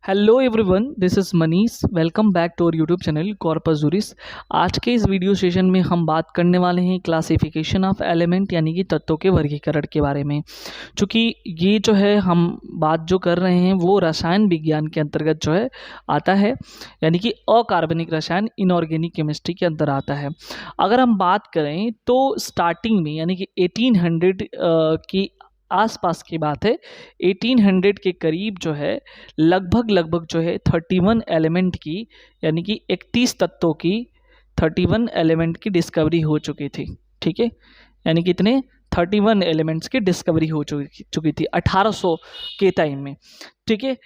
Hello everyone, this is Manish. Welcome back to our YouTube channel Corpus Juris. आज के इस video session में हम बात करने वाले हैं क्लासिफिकेशन ऑफ एलिमेंट यानी कि तत्वों के वर्गीकरण के बारे में। चूँकि ये जो है हम बात जो कर रहे हैं वो रसायन विज्ञान के अंतर्गत जो है आता है, यानी कि अकार्बनिक रसायन इनऑर्गेनिक केमिस्ट्री के अंदर आता है। अगर हम बात करें तो स्टार्टिंग में यानी कि 1800 की आसपास की बात है। 1800 के करीब जो है लगभग जो है 31 एलिमेंट की यानी कि 31 तत्वों की 31 एलिमेंट की डिस्कवरी हो चुकी थी। ठीक है, यानी कि इतने 31 एलिमेंट्स की डिस्कवरी हो चुकी थी 1800 के टाइम में। ठीक है,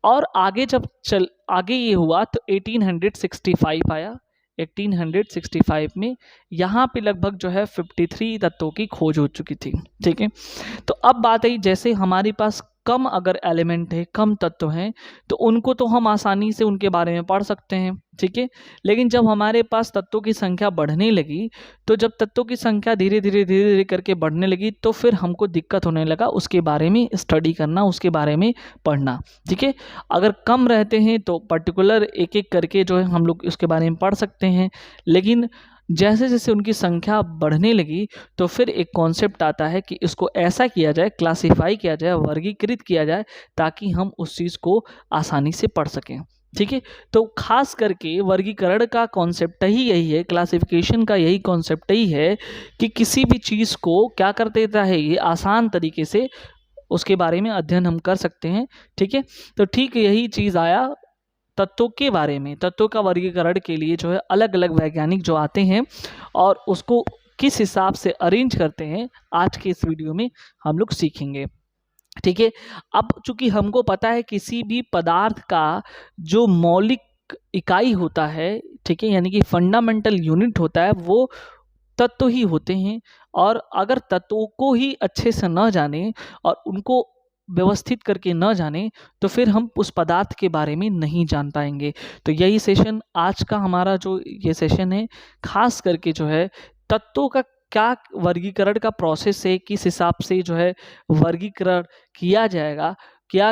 और आगे जब आगे ये हुआ तो 1865 आया। 1865 में यहाँ पे लगभग जो है 53 तत्वों की खोज हो चुकी थी। ठीक है, तो अब बात आई जैसे हमारे पास कम अगर एलिमेंट है, कम तत्व हैं, तो उनको तो हम आसानी से उनके बारे में पढ़ सकते हैं। ठीक है, लेकिन जब हमारे पास तत्वों की संख्या बढ़ने लगी, तो जब तत्वों की संख्या धीरे धीरे करके बढ़ने लगी, तो फिर हमको दिक्कत होने लगा उसके बारे में स्टडी करना, उसके बारे में पढ़ना। ठीक है, अगर कम रहते हैं तो पर्टिकुलर एक एक करके जो है हम लोग उसके बारे में पढ़ सकते हैं, लेकिन जैसे जैसे उनकी संख्या बढ़ने लगी तो फिर एक कॉन्सेप्ट आता है कि इसको ऐसा किया जाए, क्लासिफाई किया जाए, वर्गीकृत किया जाए, ताकि हम उस चीज़ को आसानी से पढ़ सकें। ठीक है, तो खास करके वर्गीकरण का कॉन्सेप्ट ही यही है, क्लासिफिकेशन का यही कॉन्सेप्ट ही है कि किसी भी चीज़ को क्या कर देता है, ये आसान तरीके से उसके बारे में अध्ययन हम कर सकते हैं। ठीक है, तो ठीक यही चीज़ आया तत्वों के बारे में। तत्वों का वर्गीकरण के लिए जो है अलग अलग वैज्ञानिक जो आते हैं और उसको किस हिसाब से अरेंज करते हैं, आज के इस वीडियो में हम लोग सीखेंगे। ठीक है, अब चूंकि हमको पता है किसी भी पदार्थ का जो मौलिक इकाई होता है, ठीक है, यानी कि फंडामेंटल यूनिट होता है, वो तत्व ही होते हैं। और अगर तत्वों को ही अच्छे से न जाने और उनको व्यवस्थित करके न जाने, तो फिर हम उस पदार्थ के बारे में नहीं जान पाएंगे। तो यही सेशन आज का हमारा जो ये सेशन है, खास करके जो है तत्वों का क्या वर्गीकरण का प्रोसेस है, किस हिसाब से जो है वर्गीकरण किया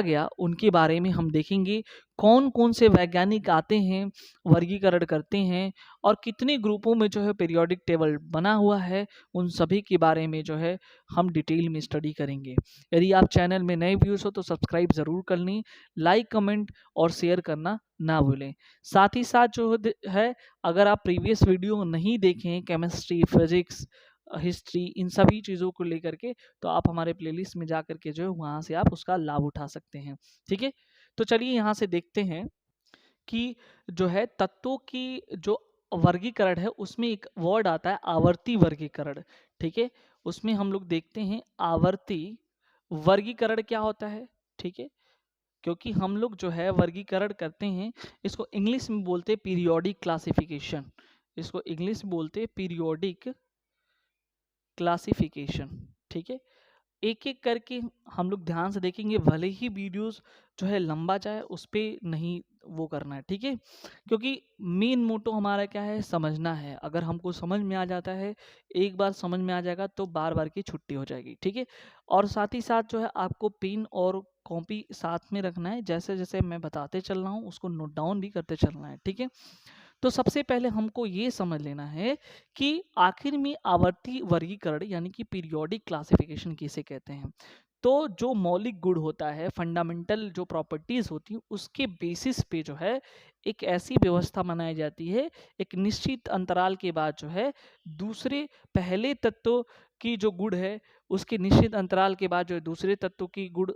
गया उनके बारे में हम देखेंगे। कौन कौन से वैज्ञानिक आते हैं, वर्गीकरण करते हैं, और कितने ग्रुपों में जो है पीरियोडिक टेबल बना हुआ है, उन सभी के बारे में जो है हम डिटेल में स्टडी करेंगे। यदि आप चैनल में नए व्यूअर्स हो तो सब्सक्राइब ज़रूर कर लें, लाइक कमेंट और शेयर करना ना भूलें। साथ ही साथ जो है, अगर आप प्रीवियस वीडियो नहीं देखें केमिस्ट्री, फिजिक्स, हिस्ट्री, इन सभी चीज़ों को लेकर के, तो आप हमारे प्लेलिस्ट में जा कर के जो है वहाँ से आप उसका लाभ उठा सकते हैं। ठीक है, तो चलिए यहाँ से देखते हैं कि जो है तत्वों की जो वर्गीकरण है उसमें एक वर्ड आता है आवर्ती वर्गीकरण। ठीक है, उसमें हम लोग देखते हैं आवर्ती वर्गीकरण क्या होता है। ठीक है, क्योंकि हम लोग जो है वर्गीकरण करते हैं, इसको इंग्लिश में बोलते हैं पीरियोडिक क्लासिफिकेशन। इसको इंग्लिश में बोलते हैं पीरियोडिक क्लासिफिकेशन। ठीक है, एक एक करके हम लोग ध्यान से देखेंगे, भले ही वीडियोस जो है लंबा जाए, उस पर नहीं वो करना है। ठीक है, क्योंकि मेन मोटो हमारा क्या है, समझना है। अगर हमको समझ में आ जाता है, एक बार समझ में आ जाएगा तो बार बार की छुट्टी हो जाएगी। ठीक है, और साथ ही साथ जो है आपको पेन और कॉपी साथ में रखना है, जैसे जैसे मैं बताते चल रहा हूँ उसको नोट डाउन भी करते चलना है। ठीक है, तो सबसे पहले हमको ये समझ लेना है कि आखिर में आवर्ती वर्गीकरण यानी कि पीरियोडिक क्लासिफिकेशन किसे कहते हैं। तो जो मौलिक गुण होता है, फंडामेंटल जो प्रॉपर्टीज होती हैं, उसके बेसिस पे जो है एक ऐसी व्यवस्था बनाई जाती है, एक निश्चित अंतराल के बाद जो है दूसरे पहले तत्व की जो गुण है, उसके निश्चित अंतराल के बाद जो है दूसरे तत्व की गुण,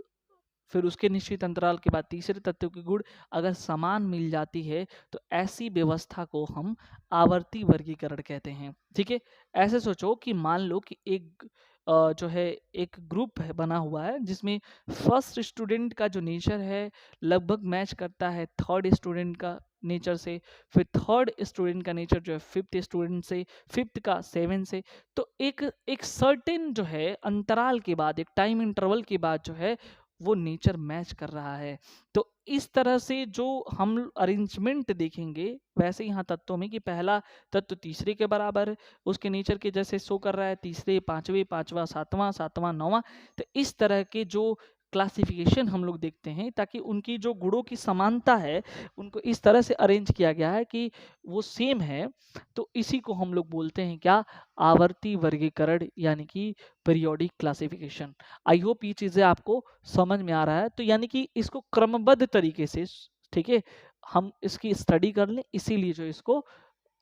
फिर उसके निश्चित अंतराल के बाद तीसरे तत्व की गुण अगर समान मिल जाती है, तो ऐसी व्यवस्था को हम आवर्ती वर्गीकरण कहते हैं। ठीक है, ऐसे सोचो कि मान लो कि एक जो है एक ग्रुप है बना हुआ है, जिसमें फर्स्ट स्टूडेंट का जो नेचर है लगभग मैच करता है थर्ड स्टूडेंट का नेचर से, फिर थर्ड स्टूडेंट का नेचर जो है फिफ्थ स्टूडेंट से, फिफ्थ का सेवन से। तो एक एक सर्टेन जो है अंतराल के बाद, एक टाइम इंटरवल के बाद जो है वो नेचर मैच कर रहा है। तो इस तरह से जो हम अरेंजमेंट देखेंगे, वैसे यहाँ तत्वों में कि पहला तत्व तीसरे के बराबर है, उसके नेचर के जैसे शो कर रहा है, तीसरे पांचवें, पांचवा सातवां, सातवां नौवां। तो इस तरह के जो क्लासिफिकेशन हम लोग देखते हैं, ताकि उनकी जो गुणों की समानता है उनको इस तरह से अरेंज किया गया है कि वो सेम है। तो इसी को हम लोग बोलते हैं क्या, आवर्ती वर्गीकरण यानी कि पीरियोडिक क्लासिफिकेशन। आई होप ये चीज़ें आपको समझ में आ रहा है। तो यानी कि इसको क्रमबद्ध तरीके से, ठीक है, हम इसकी स्टडी कर लें, इसीलिए जो इसको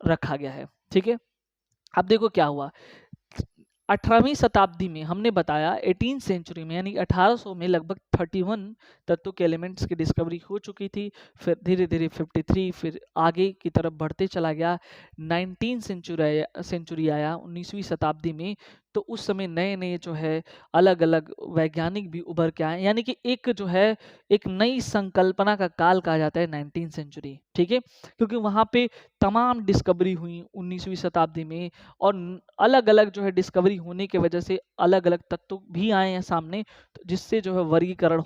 रखा गया है। ठीक है, अब देखो क्या हुआ। 18वीं शताब्दी में हमने बताया 18 सेंचुरी में यानी 1800 में लगभग 31 तत्वों के एलिमेंट्स की डिस्कवरी हो चुकी थी। फिर धीरे धीरे 53, फिर आगे की तरफ बढ़ते चला गया। 19 सेंचुरी आया 19वीं शताब्दी में। तो उस समय नए नए जो है अलग अलग वैज्ञानिक भी उभर के आए, यानी कि एक जो है एक नई संकल्पना का काल कहा जाता है 19 सेंचुरी। ठीक है, क्योंकि वहाँ पे तमाम डिस्कवरी हुई 19वीं शताब्दी में, और अलग अलग जो है डिस्कवरी होने की वजह से अलग अलग तत्व भी आए हैं सामने, तो जिससे जो है वर्गीकरण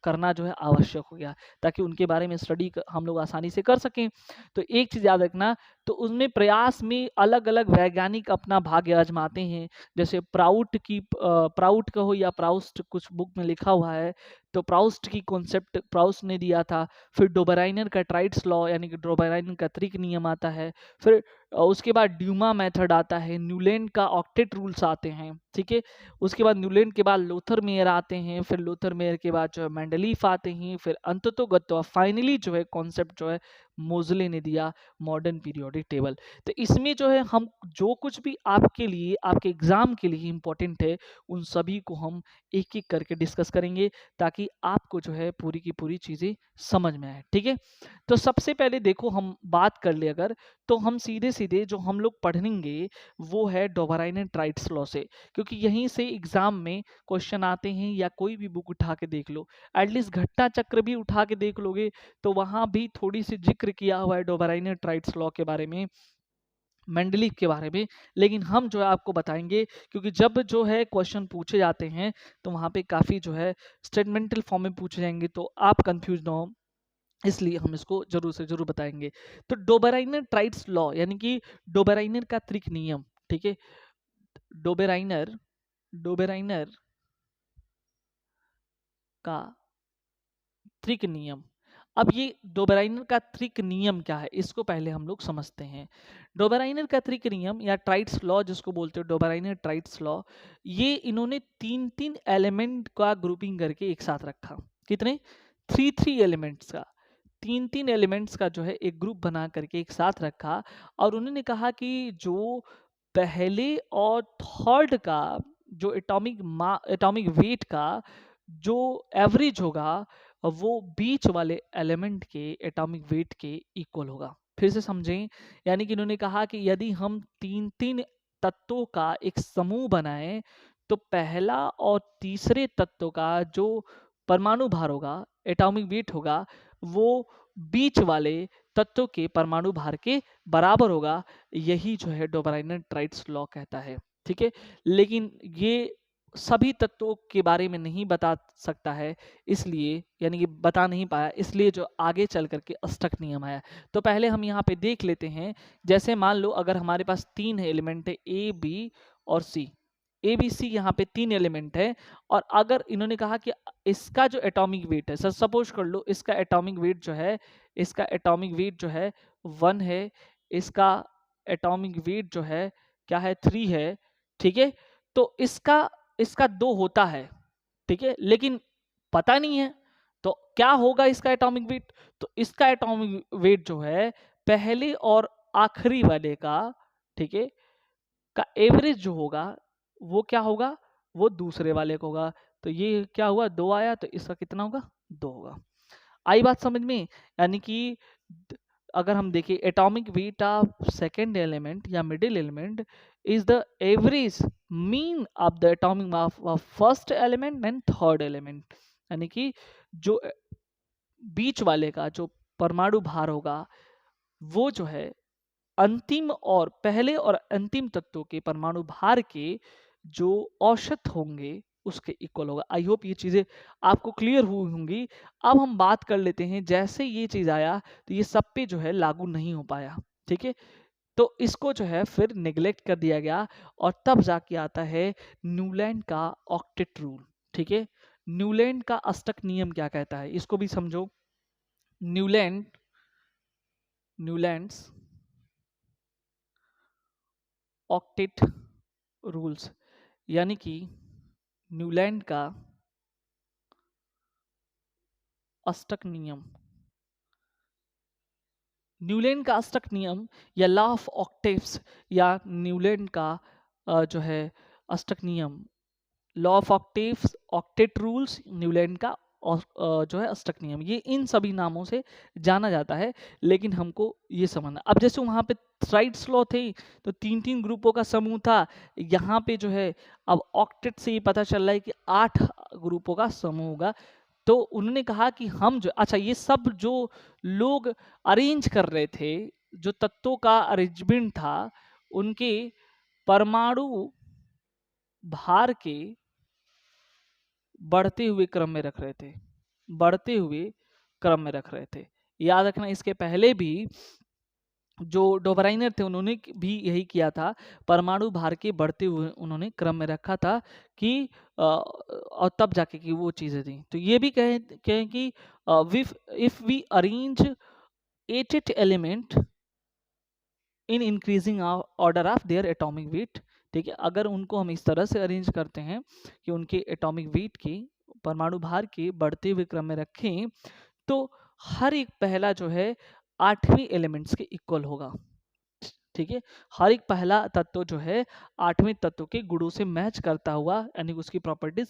करना जो है आवश्यक हो गया, ताकि उनके बारे में स्टडी हम लोग आसानी से कर सकें। तो एक चीज़ याद रखना, तो उसमें प्रयास में अलग अलग वैज्ञानिक अपना भाग्य आजमाते हैं। जैसे प्राउट का हो या प्राउस्ट, कुछ बुक में लिखा हुआ है, तो प्राउस्ट की कॉन्सेप्ट प्राउस्ट ने दिया था। फिर डोबराइनर का ट्राइड्स लॉ यानी कि डोबराइनर का त्रिक नियम आता है। फिर उसके बाद ड्यूमा मेथड आता है, न्यूलैंड का ऑक्टेट रूल्स आते हैं। ठीक है, उसके बाद न्यूलैंड के बाद लोथर मेयर आते हैं, फिर लोथर मेयर के बाद जो है मेंडलीफ आते हैं, फिर अंततोगत्वा फाइनली जो है कॉन्सेप्ट जो है मोजले ने दिया, मॉडर्न पीरियोडिक टेबल। तो इसमें जो है हम जो कुछ भी आपके लिए आपके एग्जाम के लिए इंपॉर्टेंट है, उन सभी को हम एक एक करके डिस्कस करेंगे, ताकि आपको जो है पूरी की पूरी चीज़ें समझ में आए। ठीक है, तो सबसे पहले देखो हम बात कर ले अगर, तो हम सीधे सीधे जो हम लोग पढ़ेंगे वो है डोबराइनर ट्राइड्स लॉ से, क्योंकि यहीं से एग्जाम में क्वेश्चन आते हैं, या कोई भी बुक उठा के देख लो, एटलीस्ट घटना चक्र भी उठा के देख लोगे तो वहां भी थोड़ी सी जिक्र किया हुआ है डोबराइनर ट्राइड्स लॉ के बारे में, मेंडलीफ के बारे में। लेकिन हम जो है आपको बताएंगे, क्योंकि जब जो है क्वेश्चन पूछे जाते हैं तो वहां पे काफी जो है स्टेटमेंटल फॉर्म में पूछे जाएंगे, तो आप कंफ्यूज ना हो, इसलिए हम इसको जरूर से जरूर बताएंगे। तो डोबेराइनर ट्राइड्स लॉ यानी कि डोबेराइनर का त्रिक नियम। ठीक है, डोबेराइनर डोबेराइनर का त्रिक नियम। अब ये डोबेराइनर का त्रिक नियम क्या है, इसको पहले हम लोग समझते हैं। डोबेराइनर का त्रिक नियम या ट्राइड्स लॉ जिसको बोलते हो, डोबेराइनर ट्राइड्स लॉ, ये इन्होंने तीन तीन एलिमेंट का ग्रुपिंग करके एक साथ रखा। कितने? थ्री थ्री एलिमेंट्स का, तीन तीन एलिमेंट्स का जो है एक ग्रुप बना करके एक साथ रखा। और उन्होंने कहा कि जो पहले और थर्ड का जो एटॉमिक वेट का जो एवरेज होगा, वो बीच वाले एलिमेंट के एटॉमिक वेट के इक्वल होगा। फिर से समझें, यानी कि इन्होंने कहा कि यदि हम तीन तीन तत्वों का एक समूह बनाएं, तो पहला और तीसरे तत्व का जो परमाणु भार होगा, एटॉमिक वेट होगा, वो बीच वाले तत्व के परमाणु भार के बराबर होगा। यही जो है डोबेराइनर ट्राइड्स लॉ कहता है। ठीक है, लेकिन ये सभी तत्वों के बारे में नहीं बता सकता है, इसलिए यानी कि बता नहीं पाया, इसलिए जो आगे चल करके अष्टक नियम आया। तो पहले हम यहाँ पे देख लेते हैं। जैसे मान लो अगर हमारे पास तीन एलिमेंट है, ए बी और सी, ए बी सी, यहाँ पे तीन एलिमेंट है। और अगर इन्होंने कहा कि इसका जो एटॉमिक वेट है, सर सपोज कर लो इसका एटॉमिक वेट जो है, इसका एटॉमिक वेट जो है 1 है, इसका एटॉमिक वेट जो है क्या है, 3 है। ठीक है, तो इसका इसका 2 होता है। ठीक है, लेकिन पता नहीं है तो क्या होगा इसका एटॉमिक वेट। तो इसका एटॉमिक वेट जो है पहले और आखिरी वाले का, ठीक है, का एवरेज जो होगा वो क्या होगा, वो दूसरे वाले का होगा। तो ये क्या हुआ, 2 आया, तो इसका कितना होगा, 2 होगा। आई बात समझ में? यानी कि अगर हम देखें atomic weight of second element या middle element is the average mean of the atomic mass of first element and third element. यानी कि जो बीच वाले का जो परमाणु भार होगा, वो जो है अंतिम और पहले और अंतिम तत्वों के परमाणु भार के जो औसत होंगे उसके इक्वल होगा। आई होप ये चीजें आपको क्लियर हुई होंगी। अब हम बात कर लेते हैं, जैसे ये चीज आया तो ये सब पे जो है लागू नहीं हो पाया। ठीक है, तो इसको जो है फिर नेग्लेक्ट कर दिया गया, और तब जाके आता है न्यूलैंड का ऑक्टेट रूल। ठीक है, न्यूलैंड का अष्टक नियम क्या कहता है, इसको भी समझो। न्यूलैंड्स ऑक्टेट रूल्स, यानी कि न्यूलैंड का अष्टक नियम, न्यूलैंड का अष्टक नियम या लॉ ऑफ ऑक्टेव्स या न्यूलैंड का जो है अष्टक नियम, law of octaves, octet rules, Newland का जो है अष्टक नियम, ये इन सभी नामों से जाना जाता है। लेकिन हमको ये समझना, अब जैसे वहां पे थ्राइड्स लॉ थे तो तीन तीन ग्रुपों का समूह था, यहाँ पे जो है अब ऑक्टेट से ये पता चल रहा है कि 8 ग्रुपों का समूह होगा। तो उन्होंने कहा कि हम जो, अच्छा ये सब जो लोग अरेंज कर रहे थे, जो तत्वों का अरेंजमेंट था, उनके परमाणु भार के बढ़ते हुए क्रम में रख रहे थे, बढ़ते हुए क्रम में रख रहे थे। याद रखना, इसके पहले भी जो डोबराइनर थे उन्होंने भी यही किया था, परमाणु भार के बढ़ते हुए उन्होंने क्रम में रखा था कि और तब जाके कि वो चीजें थी। तो ये भी कहें कि if we arrange 8 element in increasing order of their atomic weight, ठीक है, अगर उनको हम इस तरह से अरेंज करते हैं कि उनके एटॉमिक वेट के, परमाणु भार के बढ़ते हुए क्रम में रखें, तो हर एक पहला जो है 8वें एलिमेंट्स के इक्वल होगा। ठीक है, हर एक पहला तत्व जो है 8वें तत्व के गुणों से मैच करता हुआ, यानी उसकी प्रॉपर्टीज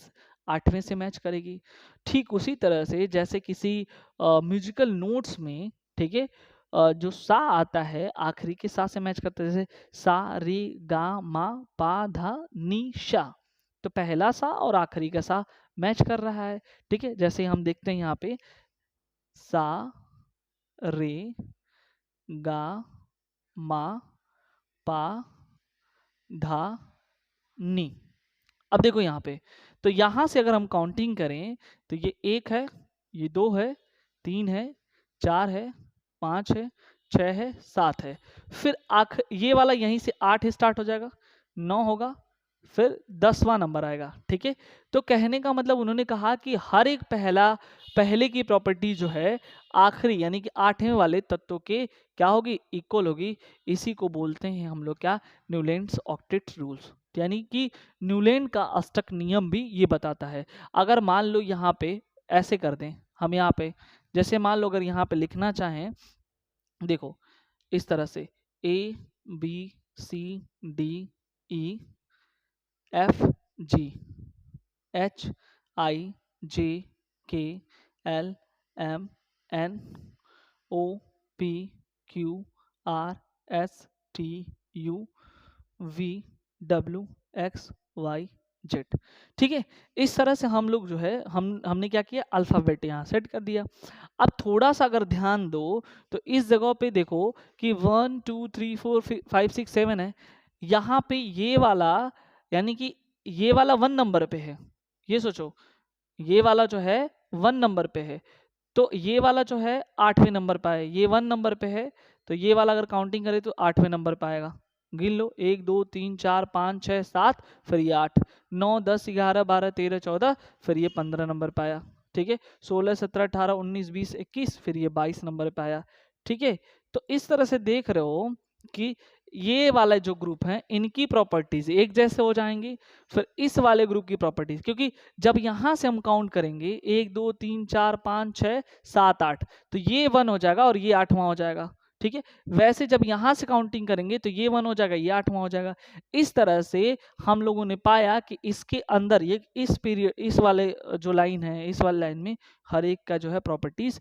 8वें से मैच करेगी। ठीक उसी तरह से जैसे किसी म्यूजिकल नोट्स में, ठीक है, जो सा आता है आखिरी के सा से मैच करता है, जैसे सा रे गा मा पा धा नी शा, तो पहला सा और आखिरी का सा मैच कर रहा है। ठीक है, जैसे हम देखते हैं यहाँ पे सा रे गा मा पा धा नी। अब देखो यहाँ पे, तो यहाँ से अगर हम काउंटिंग करें तो ये 1 है, ये 2 है, 3 है, 4 है, 5 है, 6 है, 7 है, फिर ये वाला यहीं से 8 स्टार्ट हो जाएगा, 9 होगा, फिर 10वां नंबर आएगा। ठीक है, तो कहने का मतलब उन्होंने कहा कि हर एक पहले की प्रॉपर्टी जो है आखिरी यानी कि 8वें वाले तत्व के क्या होगी, इक्वल होगी। इसी को बोलते हैं हम लोग क्या, न्यूलैंड्स ऑक्टेट रूल्स, यानी कि न्यूलैंड का अष्टक नियम भी ये बताता है। अगर मान लो यहाँ पे ऐसे कर दें हम, यहाँ पे जैसे मान लो अगर यहाँ पे लिखना चाहें, देखो इस तरह से ABCDEFGHIJKLMNOPQRSTUVWXYZ। ठीक है, इस तरह से हम लोग जो है हमने क्या किया, अल्फाबेट यहाँ सेट कर दिया। अब थोड़ा सा अगर ध्यान दो तो इस जगह पे देखो कि 1 2 3 4 5 6 7 है, यहाँ पे ये वाला यानी कि ये वाला 1 नंबर पे है। ये सोचो, ये वाला जो है 1 नंबर पे है, तो ये वाला जो है 8वें नंबर पे है, ये 1 नंबर पे है, तो ये वाला अगर काउंटिंग करें तो 8वें नंबर पे आएगा। गिन लो 1 2 3 4 5 6 7, फिर ये 8 9 10 11 12 13 14, फिर ये 15 नंबर पे आया। ठीक है, 16 17 18 19 20 21, फिर ये 22 नंबर पे आया। ठीक है, तो इस तरह से देख रहे हो कि ये वाला जो ग्रुप है इनकी प्रॉपर्टीज एक जैसे हो जाएंगी, फिर इस वाले ग्रुप की प्रॉपर्टीज, क्योंकि जब यहां से हम काउंट करेंगे 1 2 3 4 5 6 7 8, तो ये 1 हो जाएगा और ये 8वां हो जाएगा। ठीक है, वैसे जब यहां से काउंटिंग करेंगे तो ये 1 हो जाएगा, ये 8वां हो जाएगा। इस तरह से हम लोगों ने पाया कि इसके अंदर ये इस पीरियड, इस वाले जो लाइन है, इस वाले लाइन में हर एक का जो है प्रॉपर्टीज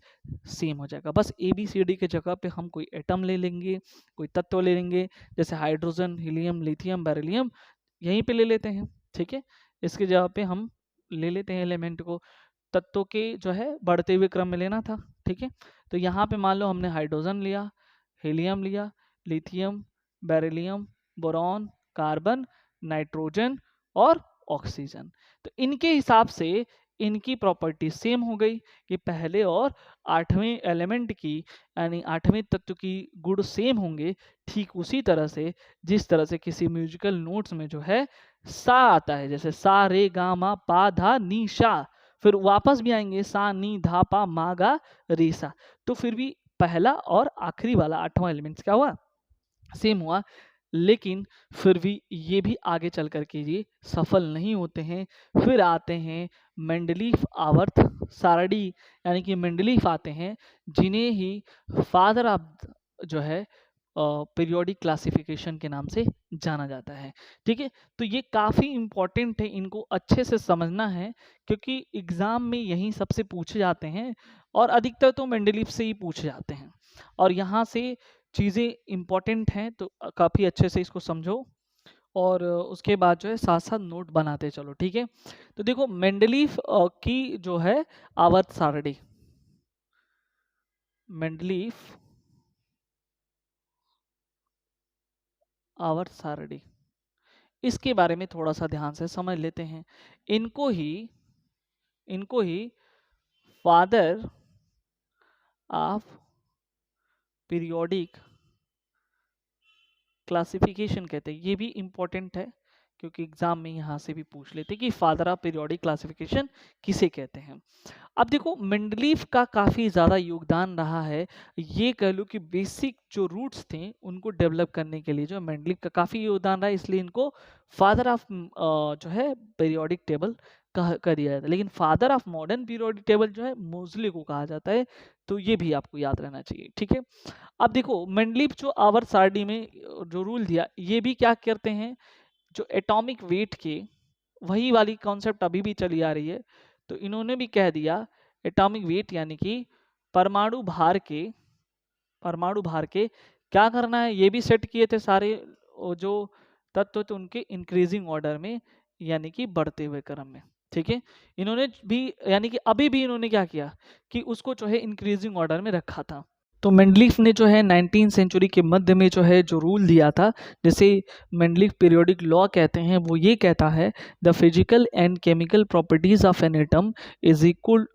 सेम हो जाएगा। बस ABCD के जगह पे हम कोई एटम ले लेंगे, कोई तत्व ले लेंगे, जैसे हाइड्रोजन, हीलियम, लिथियम, बेरिलियम, यहीं पे ले लेते हैं। ठीक है, इसके जगह पे हम ले लेते हैं एलिमेंट को, तत्वों के जो है बढ़ते हुए क्रम में लेना था। ठीक है, तो यहाँ पे मान लो हमने हाइड्रोजन लिया, हीलियम लिया, lithium, beryllium, boron, carbon, nitrogen और ऑक्सीजन, तो इनके हिसाब से इनकी प्रॉपर्टी सेम हो गई कि पहले और 8वें एलिमेंट की यानी 8वें तत्व की गुण सेम होंगे। ठीक उसी तरह से जिस तरह से किसी म्यूजिकल नोट्स में जो है सा आता है, जैसे सा रे गा मा पा धा नी शा, फिर वापस भी आएंगे सा नी धा पा मा गा रे सा, तो फिर भी पहला और आखिरी वाला आठवां एलिमेंट्स क्या हुआ, सेम हुआ। लेकिन फिर भी ये भी आगे चल कर के ये सफल नहीं होते हैं। फिर आते हैं मेंडलीफ आवर्त सारणी, यानी कि मेंडलीफ आते हैं जिन्हें ही फादर ऑफ जो है पीरियोडिक क्लासिफिकेशन के नाम से जाना जाता है। ठीक है, तो ये काफ़ी इंपॉर्टेंट है, इनको अच्छे से समझना है क्योंकि एग्जाम में यही सबसे पूछे जाते हैं और अधिकतर तो मेंडलीफ से ही पूछे जाते हैं और यहाँ से चीज़ें इंपॉर्टेंट हैं, तो काफ़ी अच्छे से इसको समझो और उसके बाद जो है साथ साथ नोट बनाते चलो। ठीक है, तो देखो मेंडलीफ की जो है आवर्त सारणी, मेंडलीफ आवर्त सारणी, इसके बारे में थोड़ा सा ध्यान से समझ लेते हैं। इनको ही फादर ऑफ पीरियोडिक क्लासिफिकेशन कहते हैं। ये भी इंपॉर्टेंट है क्योंकि एग्जाम में यहाँ से भी पूछ लेते हैं कि फादर ऑफ पीरियोडिक क्लासिफिकेशन किसे कहते हैं। अब देखो मेंडलीफ का काफ़ी ज़्यादा योगदान रहा है, ये कह लो कि बेसिक जो रूट्स थे उनको डेवलप करने के लिए जो मेंडलीफ का काफ़ी योगदान रहा है, इसलिए इनको फादर ऑफ जो है पीरियोडिक टेबल कह दिया जाता है। लेकिन father of modern periodic table जो है मोजले को कहा जाता है, तो ये भी आपको याद रहना चाहिए। ठीक है, अब देखो मेंडलीफ जो आवर्त सारणी में जो रूल दिया, ये भी क्या करते हैं, जो एटॉमिक वेट के वही वाली कॉन्सेप्ट अभी भी चली आ रही है, तो इन्होंने भी कह दिया एटॉमिक वेट यानी कि परमाणु भार के क्या करना है, ये भी सेट किए थे सारे जो तत्व थे उनके इंक्रीजिंग ऑर्डर में, यानी कि बढ़ते हुए क्रम में। ठीक है, इन्होंने भी यानी कि अभी भी इन्होंने क्या किया कि उसको जो है इंक्रीजिंग ऑर्डर में रखा था। तो मेंडलीफ ने जो है 19 सेंचुरी के मध्य में जो है जो रूल दिया था, जैसे मेंडलीफ पीरियोडिक लॉ कहते हैं, वो ये कहता है the physical and chemical properties of an atom is equal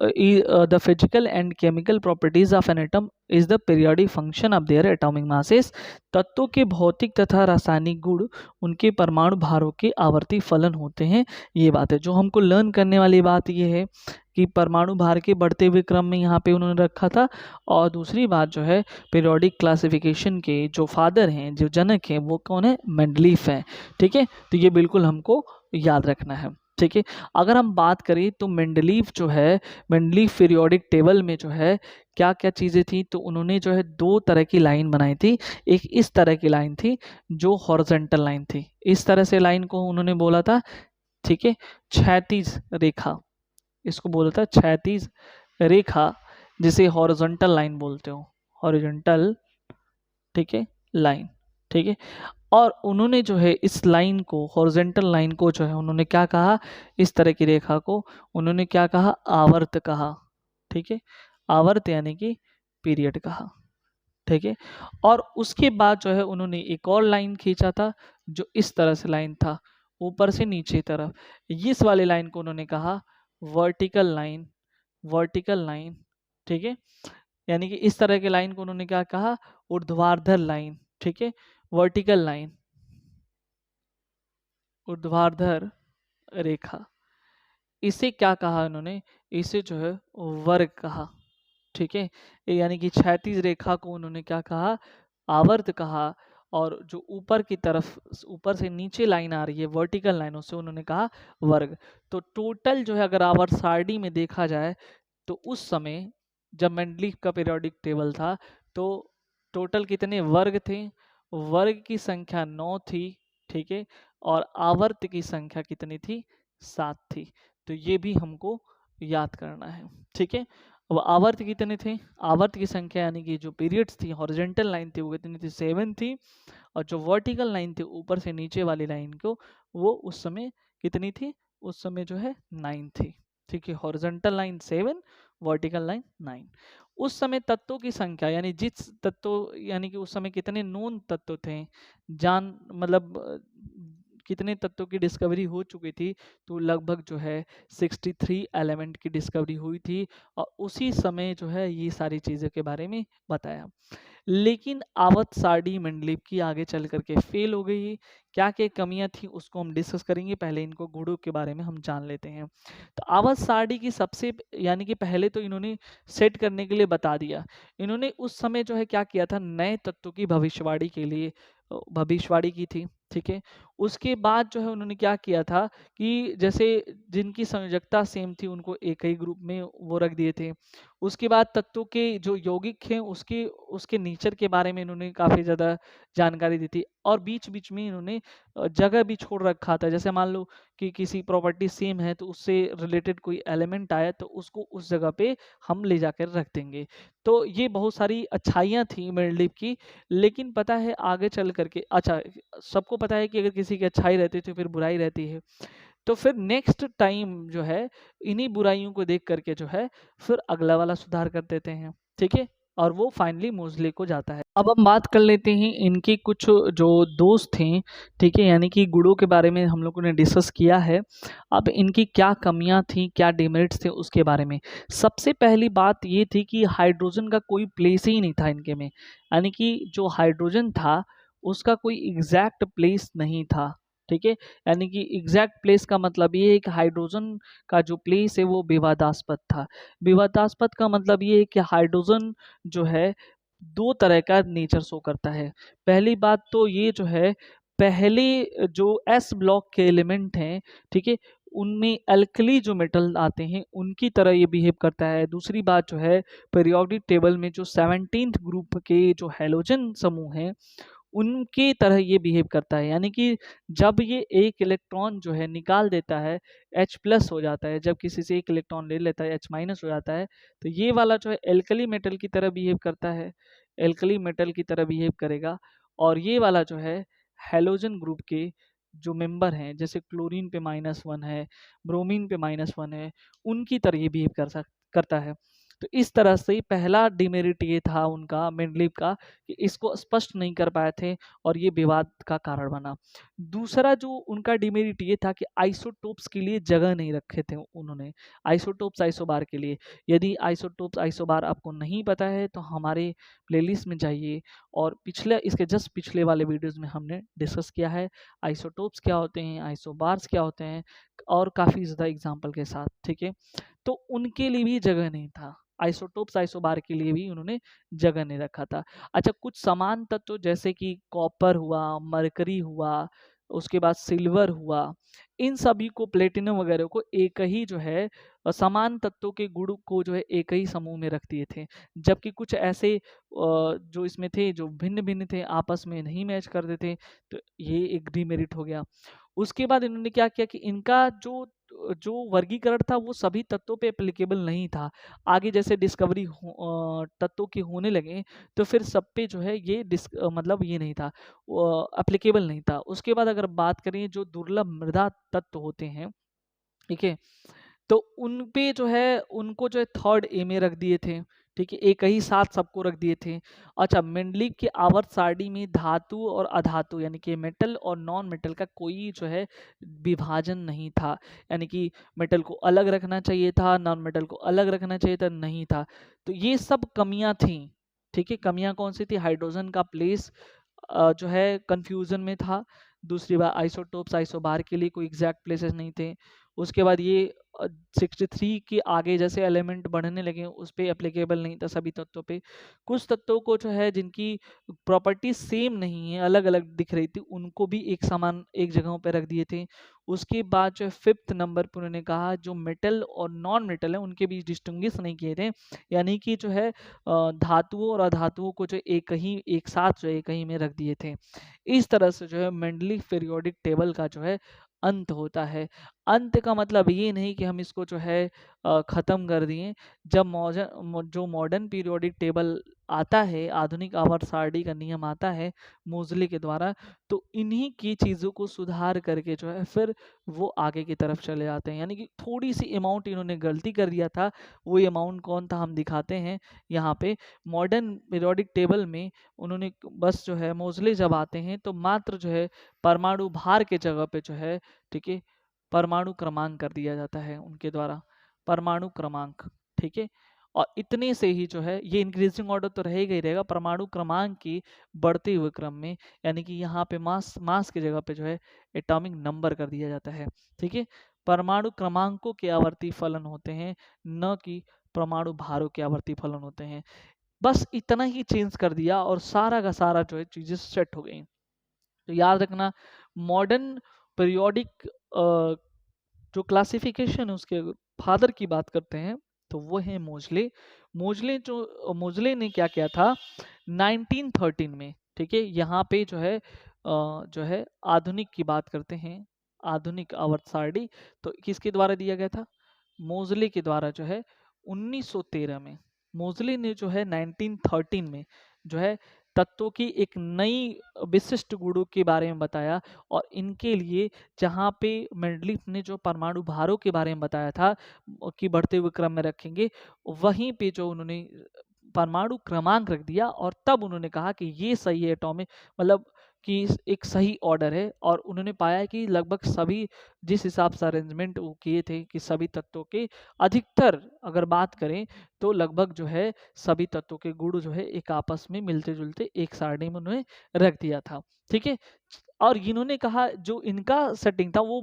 the physical and chemical properties of an atom is the periodic function of their atomic masses. तत्वों के भौतिक तथा रासायनिक गुण उनके परमाणु भारों के आवर्ती फलन होते हैं। ये बात है जो हमको लर्न करने वाली बात ये है कि परमाणु भार के बढ़ते हुए क्रम में यहाँ पे उन्होंने रखा था। और दूसरी बात जो है पीरियोडिक क्लासिफिकेशन के जो फादर हैं, जो जनक हैं, वो कौन है, मेंडलीफ है। ठीक है, तो ये बिल्कुल हमको याद रखना है। ठीक है, अगर हम बात करें तो मेंडलीफ जो है, मेंडलीफ पीरियोडिक टेबल में जो है क्या क्या चीज़ें थी, तो उन्होंने जो है दो तरह की लाइन बनाई थी। एक इस तरह की लाइन थी जो हॉरिजॉन्टल लाइन थी, इस तरह से लाइन को उन्होंने बोला था। ठीक है, क्षैतिज रेखा, इसको बोला था क्षैतिज रेखा, जिसे हॉरिजॉन्टल लाइन बोलते हो, हॉरिजॉन्टल। ठीक है, लाइन। ठीक है, और उन्होंने जो है इस लाइन को, हॉरिजॉन्टल लाइन को जो है उन्होंने क्या कहा, इस तरह की रेखा को उन्होंने क्या कहा, आवर्त कहा। ठीक है, आवर्त यानी कि पीरियड कहा। ठीक है, और उसके बाद जो है उन्होंने एक और लाइन खींचा था जो इस तरह से लाइन था, ऊपर से नीचे तरफ, इस वाले लाइन को उन्होंने कहा वर्टिकल लाइन, वर्टिकल लाइन। ठीक है, यानी कि इस तरह के लाइन को उन्होंने क्या कहा, ऊर्ध्वाधर लाइन। ठीक है, वर्टिकल लाइन, ऊर्ध्वाधर रेखा, इसे क्या कहा उन्होंने, इसे जो है वर्ग कहा। ठीक है, यानी कि क्षैतिज रेखा को उन्होंने क्या कहा, आवर्त कहा, और जो ऊपर की तरफ, ऊपर से नीचे लाइन आ रही है वर्टिकल लाइन, उसे उन्होंने कहा वर्ग। तो टोटल जो है अगर आवर्त सारणी में देखा जाए तो उस समय जब मेंडलीफ का पीरियोडिक टेबल था तो टोटल कितने वर्ग थे, वर्ग की संख्या 9 थी। ठीक है, और आवर्त की संख्या कितनी थी, 7 थी। तो ये भी हमको याद करना है। ठीक है, अब आवर्त कितने थे, आवर्त की संख्या यानी कि जो पीरियड्स थी, हॉरिजॉन्टल लाइन थी, वो कितनी थी, 7 थी। और जो वर्टिकल लाइन थी, ऊपर से नीचे वाली लाइन को, वो उस समय कितनी थी, उस समय जो है 9 थी। ठीक है, हॉरिजॉन्टल लाइन 7, वर्टिकल लाइन 9। उस समय तत्वों की संख्या यानी जिस तत्व, यानी कि उस समय कितने नोन तत्व थे, जान मतलब कितने तत्वों की डिस्कवरी हो चुकी थी, तो लगभग जो है 63 एलिमेंट की डिस्कवरी हुई थी और उसी समय जो है ये सारी चीज़ों के बारे में बताया। लेकिन आवत सारणी मंडलीक की आगे चल करके फेल हो गई। क्या क्या कमियां थी उसको हम डिस्कस करेंगे, पहले इनको गुणों के बारे में हम जान लेते हैं। तो आवत सारणी की सबसे यानी कि पहले तो इन्होंने सेट करने के लिए बता दिया। इन्होंने उस समय जो है क्या किया था, नए तत्वों की भविष्यवाणी के लिए भविष्यवाणी की थी। ठीक है, उसके बाद जो है उन्होंने क्या किया था कि जैसे जिनकी संयोजकता सेम थी उनको एक ही ग्रुप में वो रख दिए थे। उसके बाद तत्वों के जो यौगिक हैं उसके उसके नेचर के बारे में इन्होंने काफ़ी ज़्यादा जानकारी दी थी और बीच-बीच में इन्होंने जगह भी छोड़ रखा था। जैसे मान लो कि किसी प्रॉपर्टी सेम है तो उससे रिलेटेड कोई एलिमेंट आया तो उसको उस जगह पे हम ले जाकर रख देंगे। तो ये बहुत सारी अच्छाइयाँ थी मेंडलीव की, लेकिन पता है आगे चल करके अच्छा सबको पता है कि अगर किसी की अच्छाई रहती है तो फिर बुराई रहती है। तो फिर नेक्स्ट टाइम जो है इन्हीं बुराइयों को देख करके जो है फिर अगला वाला सुधार कर देते हैं। ठीक है, और वो फाइनली मोज़ले को जाता है। अब हम बात कर लेते हैं इनके कुछ जो दोस्त थे, ठीक है, यानी कि गुणों के बारे में हम लोगों ने डिस्कस किया है। अब इनकी क्या कमियां थी, क्या डिमेरिट्स थे उसके बारे में। सबसे पहली बात ये थी कि हाइड्रोजन का कोई प्लेस ही नहीं था इनके में, यानी कि जो हाइड्रोजन था उसका कोई एग्जैक्ट प्लेस नहीं था। ठीक है, यानी कि एग्जैक्ट प्लेस का मतलब ये है कि हाइड्रोजन का जो प्लेस है वो विवादास्पद था। विवादास्पद का मतलब ये है कि हाइड्रोजन जो है दो तरह का नेचर शो करता है। पहली बात तो ये जो है पहले जो एस ब्लॉक के एलिमेंट हैं, ठीक है, उनमें अल्कली जो मेटल आते हैं उनकी तरह ये बिहेव करता है। दूसरी बात जो है पीरियोडिक टेबल में जो 17th ग्रुप के जो हैलोजन समूह हैं उनकी तरह ये बिहेव करता है, यानी कि जब ये एक इलेक्ट्रॉन जो है निकाल देता है H प्लस हो जाता है, जब किसी से एक इलेक्ट्रॉन ले लेता है H माइनस हो जाता है, तो ये वाला जो है एल्कली मेटल की तरह बिहेव करता है, एल्कली मेटल की तरह बिहेव करेगा। और ये वाला जो है हैलोजन ग्रुप के जो मेंबर हैं जैसे क्लोरीन पे -1 है, ब्रोमीन पे -1 है, उनकी तरह ये बिहेव करता है। तो इस तरह से पहला डिमेरिट ये था उनका मेंडलीव का कि इसको स्पष्ट नहीं कर पाए थे और ये विवाद का कारण बना। दूसरा जो उनका डिमेरिट ये था कि आइसोटोप्स के लिए जगह नहीं रखे थे उन्होंने, आइसोटोप्स आइसोबार के लिए। यदि आइसोटोप्स आइसोबार आपको नहीं पता है तो हमारे प्लेलिस्ट में जाइए और पिछले इसके जस्ट पिछले वाले वीडियोस में हमने डिस्कस किया है आइसोटोप्स क्या होते हैं, आइसोबार्स क्या होते हैं और काफ़ी ज़्यादा एग्जाम्पल के साथ। ठीक है, तो उनके लिए भी जगह नहीं था, आइसोटोप्स आइसोबार के लिए भी उन्होंने जगह नहीं रखा था। अच्छा, कुछ समान तत्व जैसे कि कॉपर हुआ, मरकरी हुआ, उसके बाद सिल्वर हुआ, इन सभी को प्लेटिनम वगैरह को एक ही जो है समान तत्वों के गुण को जो है एक ही समूह में रख दिए थे। जबकि कुछ ऐसे जो इसमें थे जो भिन्न-भिन्न थे आपस में नहीं मैच करते थे, तो ये एक डिमेरिट हो गया। उसके बाद इन्होंने क्या किया कि इनका जो जो वर्गीकरण था वो सभी तत्वों पे एप्लीकेबल नहीं था। आगे जैसे डिस्कवरी तत्वों की होने लगे तो फिर सब पे जो है ये मतलब ये नहीं था, एप्लीकेबल नहीं था। उसके बाद अगर बात करें जो दुर्लभ मृदा तत्व होते हैं, ठीक है, तो उन पे जो है उनको जो है थर्ड ए में रख दिए थे। ठीक है, एक ही साथ सबको रख दिए थे। अच्छा, मेंडलीव के आवर्त सारणी में धातु और अधातु यानी कि मेटल और नॉन मेटल का कोई जो है विभाजन नहीं था, यानी कि मेटल को अलग रखना चाहिए था, नॉन मेटल को अलग रखना चाहिए था, नहीं था। तो ये सब कमियां थी। ठीक है, कमियां कौन सी थी, हाइड्रोजन का प्लेस जो है कंफ्यूजन में था। दूसरी बात आइसोटोप्स आइसोबार के लिए कोई एग्जैक्ट प्लेसेस नहीं थे। उसके बाद ये 63 के आगे जैसे एलिमेंट बढ़ने लगे उस पे एप्लीकेबल नहीं था सभी तत्वों पे। कुछ तत्वों को जो है जिनकी प्रॉपर्टी सेम नहीं है, अलग अलग दिख रही थी, उनको भी एक समान एक जगहों पे रख दिए थे। उसके बाद जो है 5th नंबर पर उन्होंने कहा जो मेटल और नॉन मेटल है उनके बीच डिस्टिंग्विश नहीं किए थे, यानी कि जो है धातुओं और अधातुओं को जो एक साथ जो एक ही में रख दिए थे। इस तरह से जो है मेंडलीव पीरियोडिक टेबल का जो है अंत होता है। अंत का मतलब ये नहीं कि हम इसको जो है ख़त्म कर दिए। जब जो मॉडर्न पीरियोडिक टेबल आता है, आधुनिक आवर्त सारणी का नियम आता है मोज़ले के द्वारा, तो इन्हीं की चीज़ों को सुधार करके जो है फिर वो आगे की तरफ चले जाते हैं। यानी कि थोड़ी सी अमाउंट इन्होंने गलती कर दिया था, वो अमाउंट कौन था हम दिखाते हैं यहाँ पे। मॉडर्न पीरियोडिक टेबल में उन्होंने बस जो है मोज़ले जब आते हैं तो मात्र जो है परमाणु भार के जगह पे जो है, ठीक है, परमाणु क्रमांक कर दिया जाता है उनके द्वारा, परमाणु क्रमांक, ठीक है। और इतने से ही जो है ये इंक्रीजिंग ऑर्डर तो रहेगा ही रहेगा, परमाणु क्रमांक की बढ़ते हुए क्रम में, यानी कि यहाँ पे मास मास की जगह पे जो है एटॉमिक नंबर कर दिया जाता है, ठीक है। परमाणु क्रमांकों के आवर्ती फलन होते हैं, न कि परमाणु भारों के आवर्ती फलन होते हैं। बस इतना ही चेंज कर दिया और सारा का सारा जो है चीजें सेट हो गई। तो याद रखना, मॉडर्न पीरियोडिक जो क्लासिफिकेशन है उसके फादर की बात करते हैं तो वो है मोजले। मोजले ने क्या किया था 1913 में, ठीक है। यहाँ पे जो है आधुनिक की बात करते हैं, आधुनिक आवर्त सारणी, तो किसके द्वारा दिया गया था, मोजले के द्वारा जो है 1913 में। मोजले ने जो है 1913 में जो है तत्वों की एक नई विशिष्ट गुणों के बारे में बताया। और इनके लिए जहाँ पे मेंडलीफ ने जो परमाणु भारों के बारे में बताया था कि बढ़ते हुए क्रम में रखेंगे, वहीं पे जो उन्होंने परमाणु क्रमांक रख दिया और तब उन्होंने कहा कि ये सही है एटॉमिक, मतलब कि एक सही ऑर्डर है। और उन्होंने पाया है कि लगभग सभी जिस हिसाब से अरेंजमेंट वो किए थे कि सभी तत्वों के अधिकतर अगर बात करें तो लगभग जो है सभी तत्वों के गुण जो है एक आपस में मिलते जुलते एक सारणी में उन्होंने रख दिया था, ठीक है। और इन्होंने कहा जो इनका सेटिंग था वो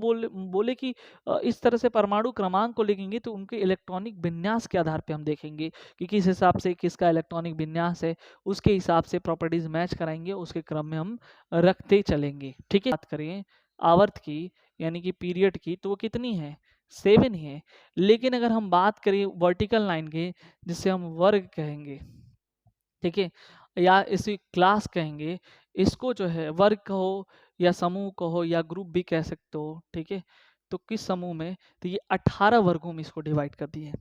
बोले कि इस तरह से परमाणु क्रमांक को लिखेंगे तो उनके इलेक्ट्रॉनिक विन्यास के आधार पे हम देखेंगे कि किस हिसाब से किसका इलेक्ट्रॉनिक विन्यास है, उसके हिसाब से प्रॉपर्टीज मैच कराएंगे, उसके क्रम में हम रखते चलेंगे, ठीक है। बात करें आवर्त की यानी कि पीरियड की तो वो कितनी है, 7 ही है। लेकिन अगर हम बात करें वर्टिकल लाइन के जिसे हम वर्ग कहेंगे, ठीक है, या इसी क्लास कहेंगे, इसको जो है वर्ग कहो या समूह कहो या ग्रुप भी कह सकते हो, ठीक है। तो किस समूह में, तो ये 18 वर्गों में इसको डिवाइड कर दिए,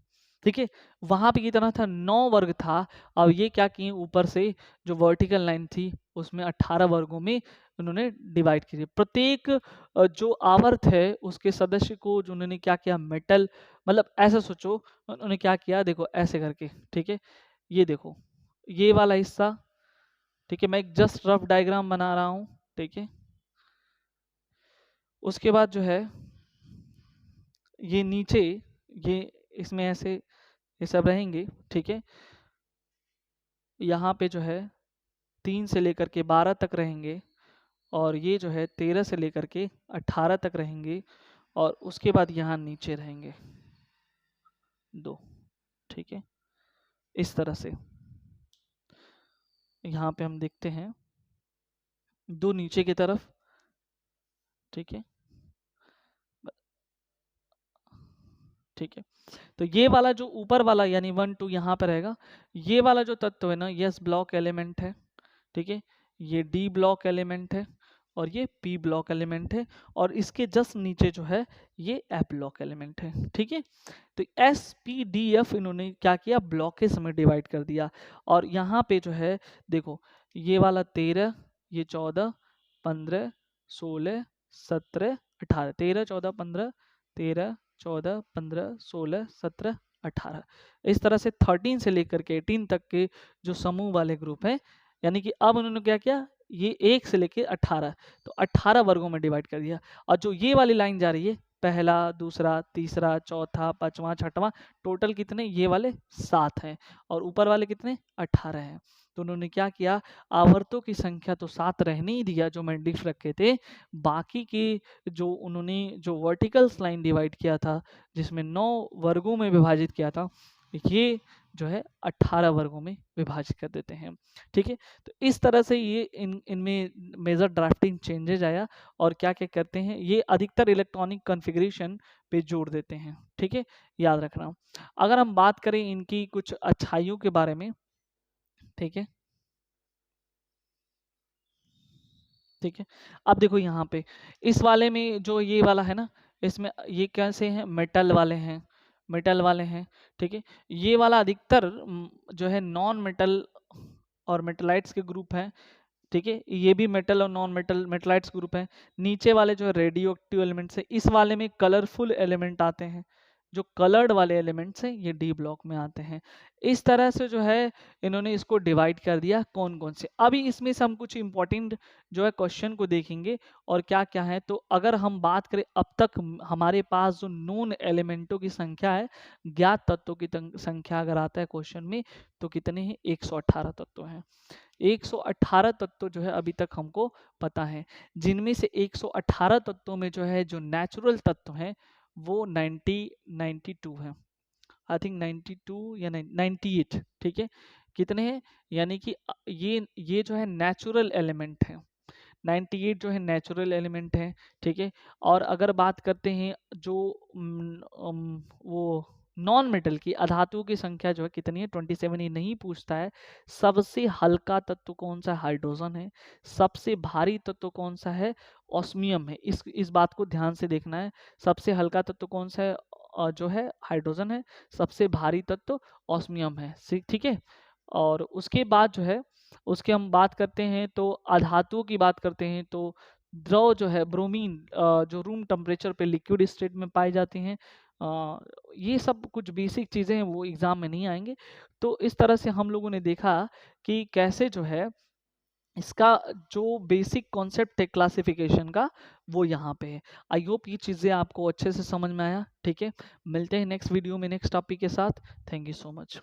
ठीक है। वहां पे कितना था, 9 वर्ग था। अब ये क्या किए, ऊपर से जो वर्टिकल लाइन थी उसमें 18 वर्गों में उन्होंने डिवाइड किए। प्रत्येक जो आवर्त है उसके सदस्य को जो उन्होंने क्या किया, मेटल, मतलब ऐसा सोचो उन्होंने क्या किया, देखो ऐसे करके, ठीक है। ये देखो ये वाला हिस्सा, ठीक है, मैं एक जस्ट रफ डायग्राम बना रहा हूं, ठीक है। उसके बाद जो है ये नीचे, ये इसमें ऐसे ये सब रहेंगे, ठीक है। यहाँ पे जो है 3 से लेकर के 12 तक रहेंगे और ये जो है 13 से लेकर के 18 तक रहेंगे और उसके बाद यहाँ नीचे रहेंगे 2, ठीक है। इस तरह से यहाँ पे हम देखते हैं 2 नीचे की तरफ, ठीक है, ठीक है। तो ये वाला जो ऊपर वाला यानी 1 2 यहाँ पर रहेगा, ये वाला जो तत्व है ना, यस ब्लॉक एलिमेंट है, ठीक है। ये डी ब्लॉक एलिमेंट है और ये पी ब्लॉक एलिमेंट है और इसके जस्ट नीचे जो है ये एफ ब्लॉक एलिमेंट है, ठीक है। तो एस पी डी एफ इन्होंने क्या किया, ब्लॉकेज में डिवाइड कर दिया। और यहाँ पे जो है देखो ये वाला 13, ये 14 15 16 17 18, 13 14 15 13 14 15 16 17 18, इस तरह से 13 से लेकर के 18 तक के जो समूह वाले ग्रुप हैं, यानी कि अब उन्होंने क्या किया, ये 1 से लेके 18, तो 18 वर्गों में डिवाइड कर दिया। और जो ये वाली लाइन जा रही है, पहला दूसरा तीसरा चौथा पांचवा छठवां, टोटल कितने, ये वाले 7 हैं और ऊपर वाले कितने, 18 हैं। तो उन्होंने क्या किया, आवर्तों की संख्या तो 7 रहने ही दिया जो मैंडिक्स रखे थे, बाकी की जो उन्होंने जो वर्टिकल लाइन डिवाइड किया था जिसमें 9 वर्गों में विभाजित किया था, ये जो है 18 वर्गों में विभाजित कर देते हैं, ठीक है। तो इस तरह से ये इनमें मेजर ड्राफ्टिंग चेंजेज आया और क्या क्या करते हैं, ये अधिकतर इलेक्ट्रॉनिक कॉन्फ़िगरेशन पे जोड़ देते हैं, ठीक है, याद रखना। अगर हम बात करें इनकी कुछ अच्छाइयों के बारे में, ठीक है, ठीक है। अब देखो यहाँ पे इस वाले में जो ये वाला है ना, इसमें ये कैसे हैं, मेटल वाले हैं, मेटल वाले हैं। ठीक है। ये वाला अधिकतर जो है नॉन मेटल और मेटलाइट्स के ग्रुप हैं। ठीक है। ये भी मेटल और नॉन मेटल मेटलाइट्स ग्रुप है। नीचे वाले जो है रेडियो एक्टिव एलिमेंट्स है। इस वाले में कलरफुल एलिमेंट आते हैं, जो कलर्ड वाले एलिमेंट्स हैं ये डी ब्लॉक में आते हैं। इस तरह से जो है इन्होंने इसको डिवाइड कर दिया कौन कौन से। अभी इसमें से हम कुछ इंपॉर्टेंट जो है क्वेश्चन को देखेंगे और क्या क्या है। तो अगर हम बात करें अब तक हमारे पास जो नोन एलिमेंटों की संख्या है, ज्ञात तत्वों की संख्या अगर आता है क्वेश्चन में, तो कितने हैं, 118 तत्व हैं। 118 तत्व जो है अभी तक हमको पता है, जिनमें से 118 तत्वों में जो है जो नेचुरल तत्व हैं वो 92 है। आई थिंक 92 या 98। ठीक है। कितने हैं, यानी कि ये जो है नेचुरल एलिमेंट है। 98 जो है नेचुरल एलिमेंट है। ठीक है। और अगर बात करते हैं जो वो नॉन मेटल की अधातुओं की संख्या जो है कितनी है, 27। ये नहीं पूछता है। सबसे हल्का तत्व कौन सा है, हाइड्रोजन है। सबसे भारी तत्व कौन सा है, ऑस्मियम है। इस बात को ध्यान से देखना है। सबसे हल्का तत्व कौन सा है, जो है हाइड्रोजन है। सबसे भारी तत्व ऑस्मियम है। ठीक है। और उसके बाद जो है उसके हम बात करते हैं तो अधातुओं की बात करते हैं तो द्रव जो है ब्रोमीन, जो रूम टेम्परेचर पे लिक्विड स्टेट में पाई जाती हैं। ये सब कुछ बेसिक चीज़ें हैं, वो एग्जाम में नहीं आएंगे। तो इस तरह से हम लोगों ने देखा कि कैसे जो है इसका जो बेसिक कॉन्सेप्ट है क्लासिफिकेशन का, वो यहाँ पे है। आई होप ये चीज़ें आपको अच्छे से समझ में आया। ठीक है। मिलते हैं नेक्स्ट वीडियो में नेक्स्ट टॉपिक के साथ। Thank you so much.